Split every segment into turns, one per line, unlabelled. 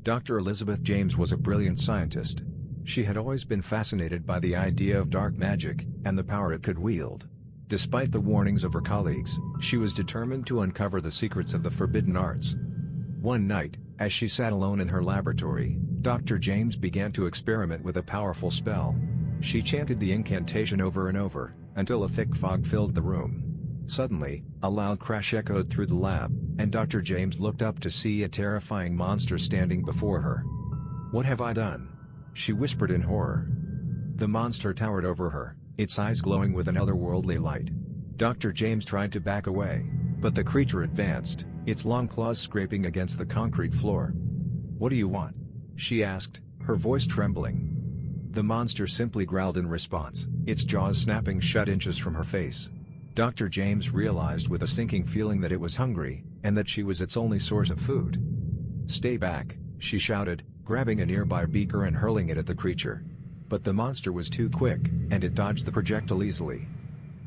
Dr. Elizabeth James was a brilliant scientist. She had always been fascinated by the idea of dark magic, and the power it could wield. Despite the warnings of her colleagues, she was determined to uncover the secrets of the forbidden arts. One night, as she sat alone in her laboratory, Dr. James began to experiment with a powerful spell. She chanted the incantation over and over, until a thick fog filled the room. Suddenly, a loud crash echoed through the lab, and Dr. James looked up to see a terrifying monster standing before her. "What have I done?" she whispered in horror. The monster towered over her, its eyes glowing with an otherworldly light. Dr. James tried to back away, but the creature advanced, its long claws scraping against the concrete floor. "What do you want?" she asked, her voice trembling. The monster simply growled in response, its jaws snapping shut inches from her face. Dr. James realized with a sinking feeling that it was hungry, and that she was its only source of food. "Stay back," she shouted, grabbing a nearby beaker and hurling it at the creature. But the monster was too quick, and it dodged the projectile easily.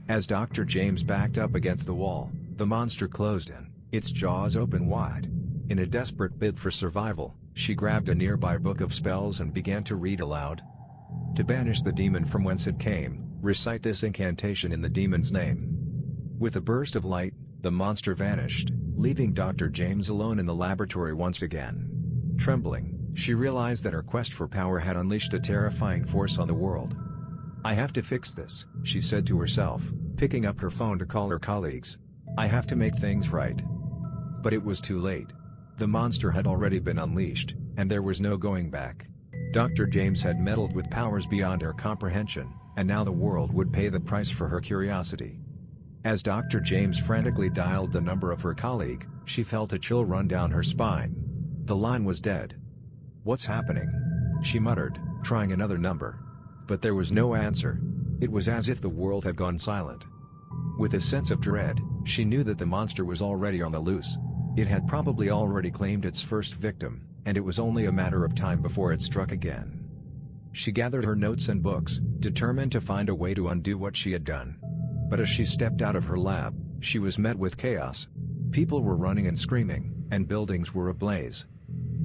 As Dr. James backed up against the wall, the monster closed in, its jaws open wide. In a desperate bid for survival, she grabbed a nearby book of spells and began to read aloud. "To banish the demon from whence it came, recite this incantation in the demon's name." With a burst of light, the monster vanished, leaving Dr. James alone in the laboratory once again. Trembling, she realized that her quest for power had unleashed a terrifying force on the world. "I have to fix this," she said to herself, picking up her phone to call her colleagues. "I have to make things right." But it was too late. The monster had already been unleashed, and there was no going back. Dr. James had meddled with powers beyond her comprehension, and now the world would pay the price for her curiosity. As Dr. James frantically dialed the number of her colleague, she felt a chill run down her spine. The line was dead. "What's happening?" she muttered, trying another number. But there was no answer. It was as if the world had gone silent. With a sense of dread, she knew that the monster was already on the loose. It had probably already claimed its first victim, and it was only a matter of time before it struck again. She gathered her notes and books, determined to find a way to undo what she had done. But as she stepped out of her lab, she was met with chaos. People were running and screaming, and buildings were ablaze.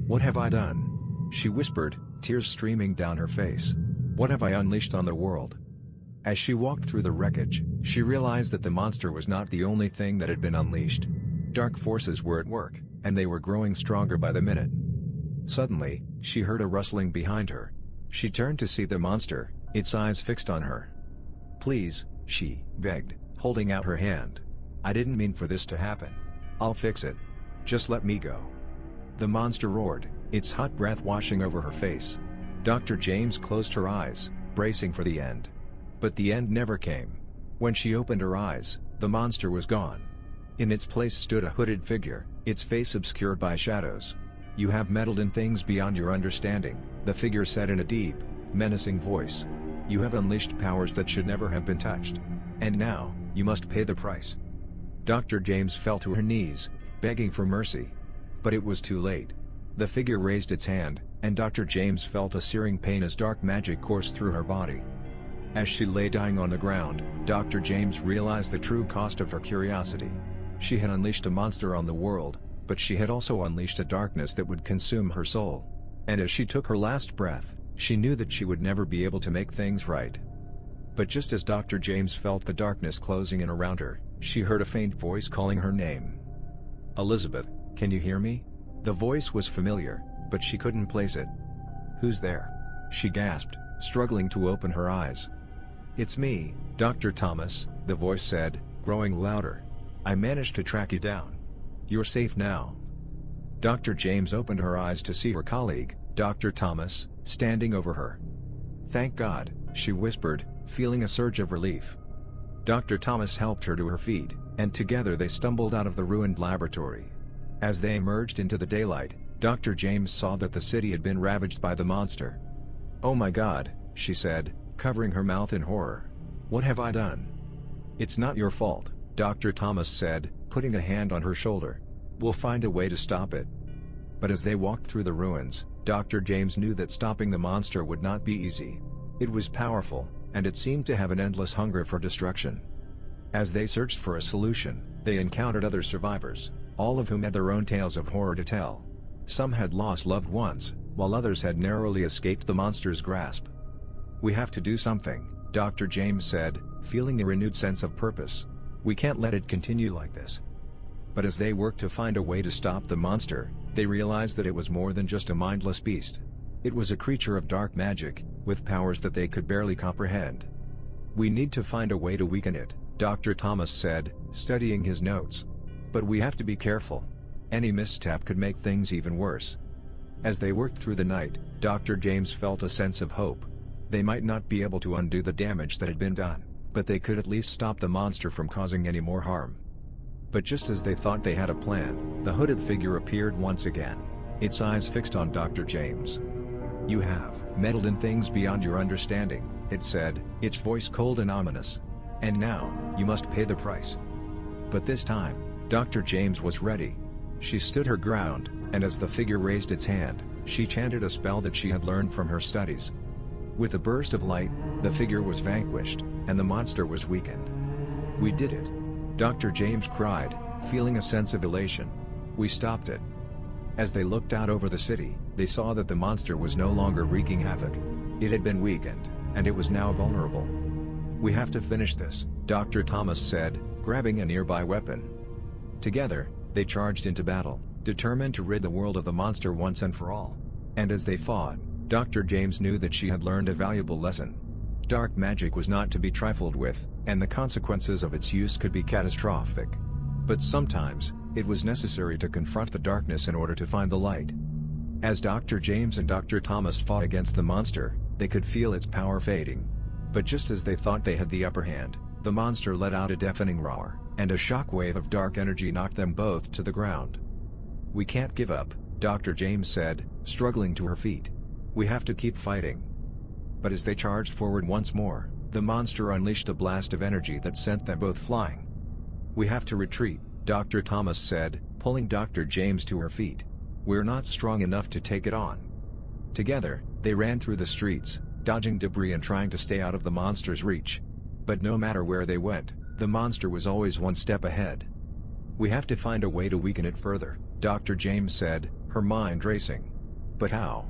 "What have I done?" she whispered, tears streaming down her face. "What have I unleashed on the world?" As she walked through the wreckage, she realized that the monster was not the only thing that had been unleashed. Dark forces were at work, and they were growing stronger by the minute. Suddenly, she heard a rustling behind her. She turned to see the monster, its eyes fixed on her. "Please," she begged, holding out her hand. "I didn't mean for this to happen. I'll fix it. Just let me go." The monster roared, its hot breath washing over her face. Dr. James closed her eyes, bracing for the end. But the end never came. When she opened her eyes, the monster was gone. In its place stood a hooded figure, its face obscured by shadows. "You have meddled in things beyond your understanding," the figure said in a deep, menacing voice. "You have unleashed powers that should never have been touched. And now, you must pay the price." Dr. James fell to her knees, begging for mercy. But it was too late. The figure raised its hand, and Dr. James felt a searing pain as dark magic coursed through her body. As she lay dying on the ground, Dr. James realized the true cost of her curiosity. She had unleashed a monster on the world, but she had also unleashed a darkness that would consume her soul. And as she took her last breath, she knew that she would never be able to make things right. But just as Dr. James felt the darkness closing in around her, she heard a faint voice calling her name. "Elizabeth, can you hear me?" The voice was familiar, but she couldn't place it. "Who's there?" she gasped, struggling to open her eyes. "It's me, Dr. Thomas," the voice said, growing louder. "I managed to track you down. You're safe now." Dr. James opened her eyes to see her colleague, Dr. Thomas, standing over her. "Thank God," she whispered, feeling a surge of relief. Dr. Thomas helped her to her feet, and together they stumbled out of the ruined laboratory. As they emerged into the daylight, Dr. James saw that the city had been ravaged by the monster. "Oh my God," she said, covering her mouth in horror. "What have I done?" "It's not your fault," Dr. Thomas said, putting a hand on her shoulder. "We'll find a way to stop it." But as they walked through the ruins, Dr. James knew that stopping the monster would not be easy. It was powerful, and it seemed to have an endless hunger for destruction. As they searched for a solution, they encountered other survivors, all of whom had their own tales of horror to tell. Some had lost loved ones, while others had narrowly escaped the monster's grasp. "We have to do something," Dr. James said, feeling a renewed sense of purpose. "We can't let it continue like this." But as they worked to find a way to stop the monster, they realized that it was more than just a mindless beast. It was a creature of dark magic, with powers that they could barely comprehend. "We need to find a way to weaken it," Dr. Thomas said, studying his notes. "But we have to be careful. Any misstep could make things even worse." As they worked through the night, Dr. James felt a sense of hope. They might not be able to undo the damage that had been done, but they could at least stop the monster from causing any more harm. But just as they thought they had a plan, the hooded figure appeared once again, its eyes fixed on Dr. James. "You have meddled in things beyond your understanding," it said, its voice cold and ominous. "And now, you must pay the price." But this time, Dr. James was ready. She stood her ground, and as the figure raised its hand, she chanted a spell that she had learned from her studies. With a burst of light, the figure was vanquished, and the monster was weakened. "We did it!" Dr. James cried, feeling a sense of elation. "We stopped it." As they looked out over the city, they saw that the monster was no longer wreaking havoc. It had been weakened, and it was now vulnerable. "We have to finish this," Dr. Thomas said, grabbing a nearby weapon. Together, they charged into battle, determined to rid the world of the monster once and for all. And as they fought, Dr. James knew that she had learned a valuable lesson. Dark magic was not to be trifled with, and the consequences of its use could be catastrophic. But sometimes, it was necessary to confront the darkness in order to find the light. As Dr. James and Dr. Thomas fought against the monster, they could feel its power fading. But just as they thought they had the upper hand, the monster let out a deafening roar, and a shockwave of dark energy knocked them both to the ground. "We can't give up," Dr. James said, struggling to her feet. "We have to keep fighting." But as they charged forward once more, the monster unleashed a blast of energy that sent them both flying. "We have to retreat," Dr. Thomas said, pulling Dr. James to her feet. "We're not strong enough to take it on." Together, they ran through the streets, dodging debris and trying to stay out of the monster's reach. But no matter where they went, the monster was always one step ahead. "We have to find a way to weaken it further," Dr. James said, her mind racing. "But how?"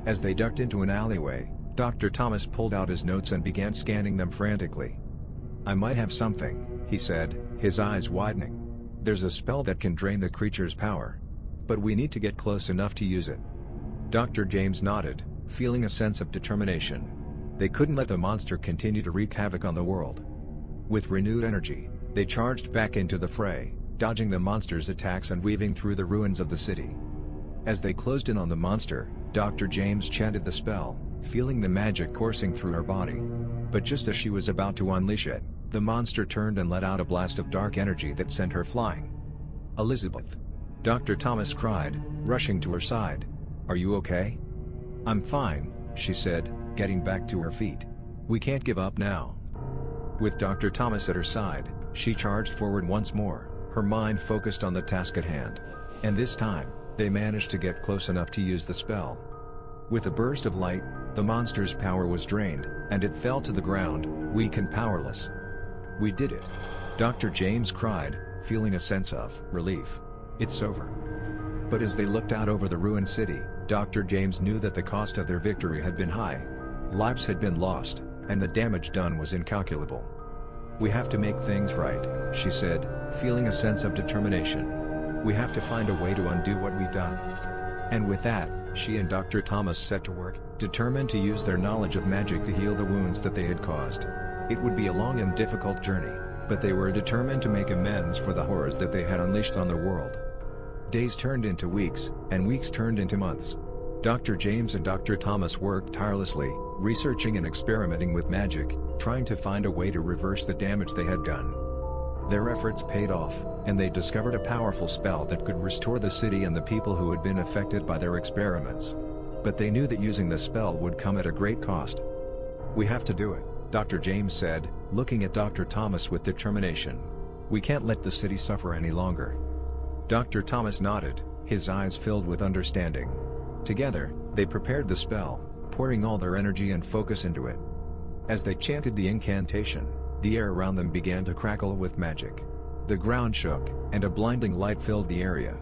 As they ducked into an alleyway, Dr. Thomas pulled out his notes and began scanning them frantically. "I might have something," he said, his eyes widening. "There's a spell that can drain the creature's power. But we need to get close enough to use it." Dr. James nodded, feeling a sense of determination. They couldn't let the monster continue to wreak havoc on the world. With renewed energy, they charged back into the fray, dodging the monster's attacks and weaving through the ruins of the city. As they closed in on the monster, Dr. James chanted the spell, feeling the magic coursing through her body. But just as she was about to unleash it, the monster turned and let out a blast of dark energy that sent her flying. "Elizabeth!" Dr. Thomas cried, rushing to her side. "Are you okay?" "I'm fine," she said, getting back to her feet. "We can't give up now." With Dr. Thomas at her side, she charged forward once more, her mind focused on the task at hand. And this time, they managed to get close enough to use the spell. With a burst of light, the monster's power was drained, and it fell to the ground, weak and powerless. "We did it!" Dr. James cried, feeling a sense of relief. "It's over." But as they looked out over the ruined city, Dr. James knew that the cost of their victory had been high. Lives had been lost, and the damage done was incalculable. "We have to make things right," she said, feeling a sense of determination. "We have to find a way to undo what we've done." And with that, she and Dr. Thomas set to work, determined to use their knowledge of magic to heal the wounds that they had caused. It would be a long and difficult journey, but they were determined to make amends for the horrors that they had unleashed on the world. Days turned into weeks, and weeks turned into months. Dr. James and Dr. Thomas worked tirelessly, researching and experimenting with magic, trying to find a way to reverse the damage they had done. Their efforts paid off, and they discovered a powerful spell that could restore the city and the people who had been affected by their experiments. But they knew that using the spell would come at a great cost. "We have to do it," Dr. James said, looking at Dr. Thomas with determination. "We can't let the city suffer any longer." Dr. Thomas nodded, his eyes filled with understanding. Together, they prepared the spell, pouring all their energy and focus into it. As they chanted the incantation, the air around them began to crackle with magic. The ground shook, and a blinding light filled the area.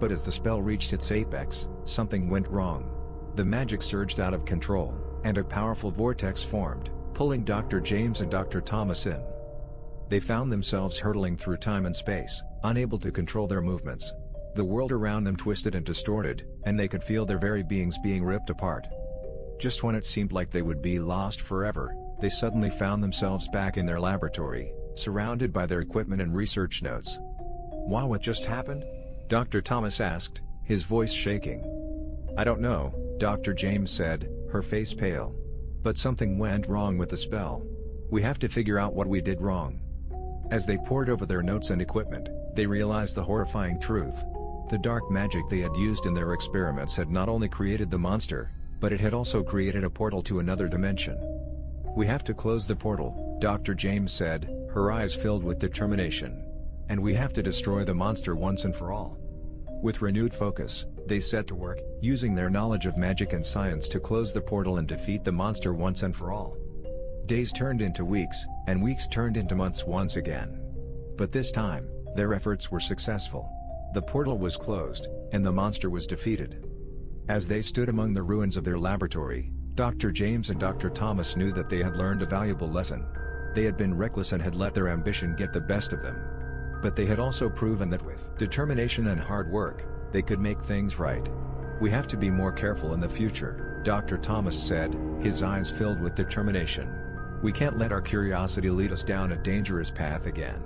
But as the spell reached its apex, something went wrong. The magic surged out of control, and a powerful vortex formed, pulling Dr. James and Dr. Thomas in. They found themselves hurtling through time and space, unable to control their movements. The world around them twisted and distorted, and they could feel their very beings being ripped apart. Just when it seemed like they would be lost forever, they suddenly found themselves back in their laboratory, surrounded by their equipment and research notes. "Wow, what just happened?" Dr. Thomas asked, his voice shaking. "I don't know," Dr. James said, her face pale. "But something went wrong with the spell. We have to figure out what we did wrong." As they pored over their notes and equipment, they realized the horrifying truth. The dark magic they had used in their experiments had not only created the monster, but it had also created a portal to another dimension. "We have to close the portal," Dr. James said, her eyes filled with determination. "And we have to destroy the monster once and for all." With renewed focus, they set to work, using their knowledge of magic and science to close the portal and defeat the monster once and for all. Days turned into weeks, and weeks turned into months once again. But this time, their efforts were successful. The portal was closed, and the monster was defeated. As they stood among the ruins of their laboratory, Dr. James and Dr. Thomas knew that they had learned a valuable lesson. They had been reckless and had let their ambition get the best of them. But they had also proven that with determination and hard work, they could make things right. "We have to be more careful in the future," Dr. Thomas said, his eyes filled with determination. "We can't let our curiosity lead us down a dangerous path again."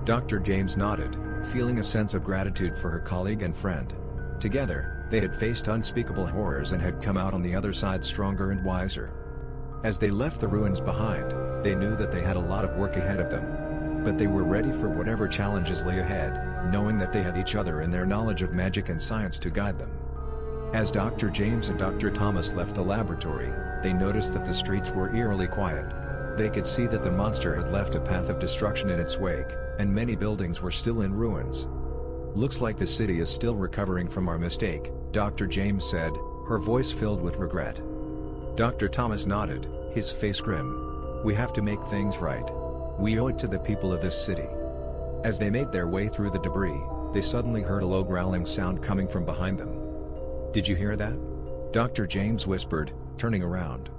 Dr. James nodded, feeling a sense of gratitude for her colleague and friend. Together, they had faced unspeakable horrors and had come out on the other side stronger and wiser. As they left the ruins behind, they knew that they had a lot of work ahead of them. But they were ready for whatever challenges lay ahead, knowing that they had each other and their knowledge of magic and science to guide them. As Dr. James and Dr. Thomas left the laboratory, they noticed that the streets were eerily quiet. They could see that the monster had left a path of destruction in its wake, and many buildings were still in ruins. "Looks like the city is still recovering from our mistake," Dr. James said, her voice filled with regret. Dr. Thomas nodded, his face grim. "We have to make things right. We owe it to the people of this city." As they made their way through the debris, they suddenly heard a low growling sound coming from behind them. "Did you hear that?" Dr. James whispered, turning around.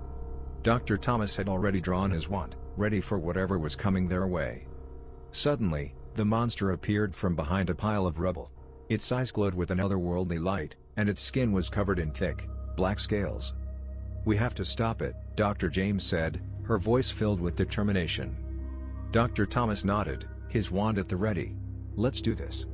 Dr. Thomas had already drawn his wand, ready for whatever was coming their way. Suddenly, the monster appeared from behind a pile of rubble. Its eyes glowed with an otherworldly light, and its skin was covered in thick, black scales. "We have to stop it," Dr. James said, her voice filled with determination. Dr. Thomas nodded, his wand at the ready. "Let's do this."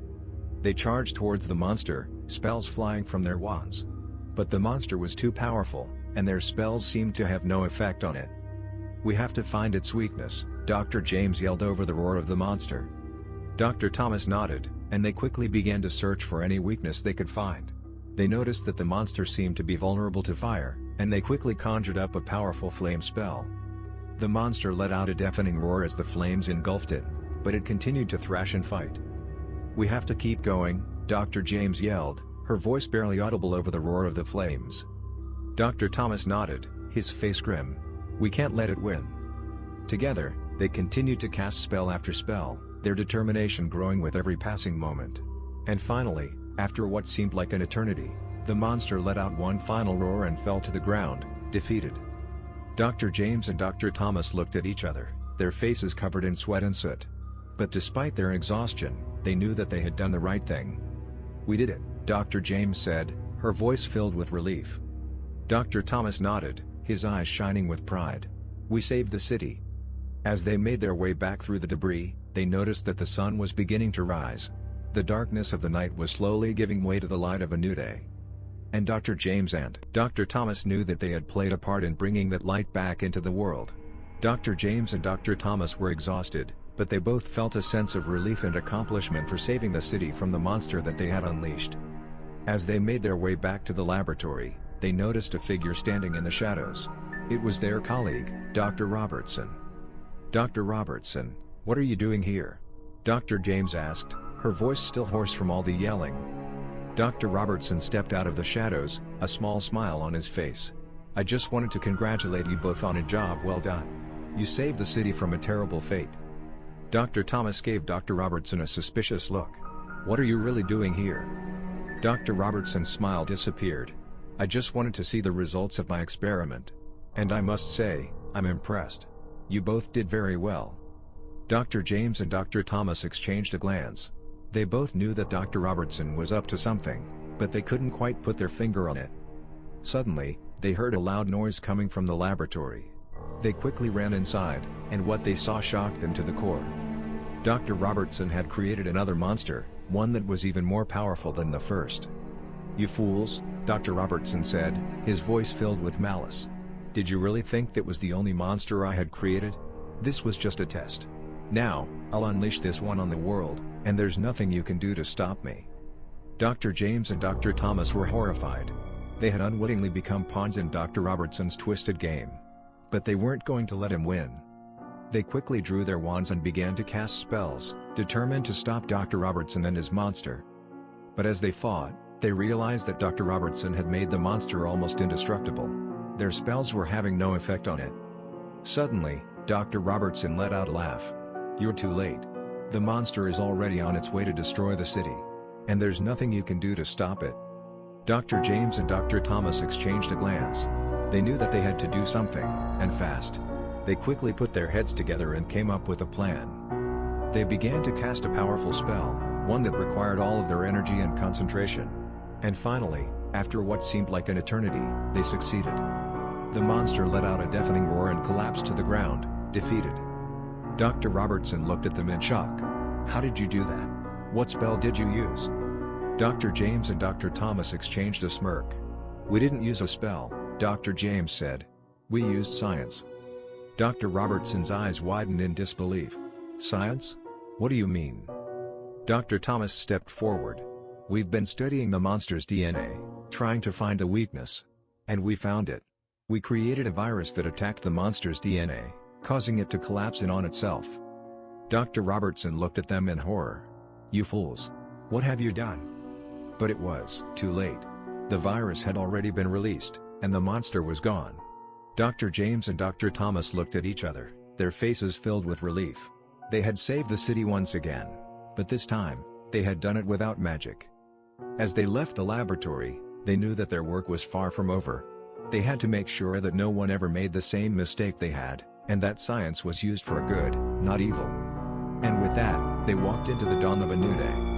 They charged towards the monster, spells flying from their wands. But the monster was too powerful, and their spells seemed to have no effect on it. "We have to find its weakness," Dr. James yelled over the roar of the monster. Dr. Thomas nodded, and they quickly began to search for any weakness they could find. They noticed that the monster seemed to be vulnerable to fire, and they quickly conjured up a powerful flame spell. The monster let out a deafening roar as the flames engulfed it, but it continued to thrash and fight. "We have to keep going," Dr. James yelled, her voice barely audible over the roar of the flames. Dr. Thomas nodded, his face grim. "We can't let it win." Together, they continued to cast spell after spell, their determination growing with every passing moment. And finally, after what seemed like an eternity, the monster let out one final roar and fell to the ground, defeated. Dr. James and Dr. Thomas looked at each other, their faces covered in sweat and soot. But despite their exhaustion, they knew that they had done the right thing. "We did it," Dr. James said, her voice filled with relief. Dr. Thomas nodded, his eyes shining with pride. "We saved the city." As they made their way back through the debris, they noticed that the sun was beginning to rise. The darkness of the night was slowly giving way to the light of a new day. And Dr. James and Dr. Thomas knew that they had played a part in bringing that light back into the world. Dr. James and Dr. Thomas were exhausted, but they both felt a sense of relief and accomplishment for saving the city from the monster that they had unleashed. As they made their way back to the laboratory, they noticed a figure standing in the shadows. It was their colleague, Dr. Robertson. "Dr. Robertson, what are you doing here?" Dr. James asked, her voice still hoarse from all the yelling. Dr. Robertson stepped out of the shadows, a small smile on his face. "I just wanted to congratulate you both on a job well done. You saved the city from a terrible fate." Dr. Thomas gave Dr. Robertson a suspicious look. "What are you really doing here?" Dr. Robertson's smile disappeared. "I just wanted to see the results of my experiment. And I must say, I'm impressed. You both did very well." Dr. James and Dr. Thomas exchanged a glance. They both knew that Dr. Robertson was up to something, but they couldn't quite put their finger on it. Suddenly, they heard a loud noise coming from the laboratory. They quickly ran inside, and what they saw shocked them to the core. Dr. Robertson had created another monster, one that was even more powerful than the first. "You fools," Dr. Robertson said, his voice filled with malice. "Did you really think that was the only monster I had created? This was just a test. Now, I'll unleash this one on the world, and there's nothing you can do to stop me." Dr. James and Dr. Thomas were horrified. They had unwittingly become pawns in Dr. Robertson's twisted game. But they weren't going to let him win. They quickly drew their wands and began to cast spells, determined to stop Dr. Robertson and his monster. But as they fought, they realized that Dr. Robertson had made the monster almost indestructible. Their spells were having no effect on it. Suddenly, Dr. Robertson let out a laugh. "You're too late. The monster is already on its way to destroy the city. And there's nothing you can do to stop it." Dr. James and Dr. Thomas exchanged a glance. They knew that they had to do something, and fast. They quickly put their heads together and came up with a plan. They began to cast a powerful spell, one that required all of their energy and concentration. And finally, after what seemed like an eternity, they succeeded. The monster let out a deafening roar and collapsed to the ground, defeated. Dr. Robertson looked at them in shock. "How did you do that? What spell did you use?" Dr. James and Dr. Thomas exchanged a smirk. "We didn't use a spell," Dr. James said. "We used science." Dr. Robertson's eyes widened in disbelief. "Science? What do you mean?" Dr. Thomas stepped forward. "We've been studying the monster's DNA, trying to find a weakness. And we found it. We created a virus that attacked the monster's DNA, causing it to collapse in on itself." Dr. Robertson looked at them in horror. "You fools. What have you done?" But it was too late. The virus had already been released, and the monster was gone. Dr. James and Dr. Thomas looked at each other, their faces filled with relief. They had saved the city once again. But this time, they had done it without magic. As they left the laboratory, they knew that their work was far from over. They had to make sure that no one ever made the same mistake they had, and that science was used for good, not evil. And with that, they walked into the dawn of a new day.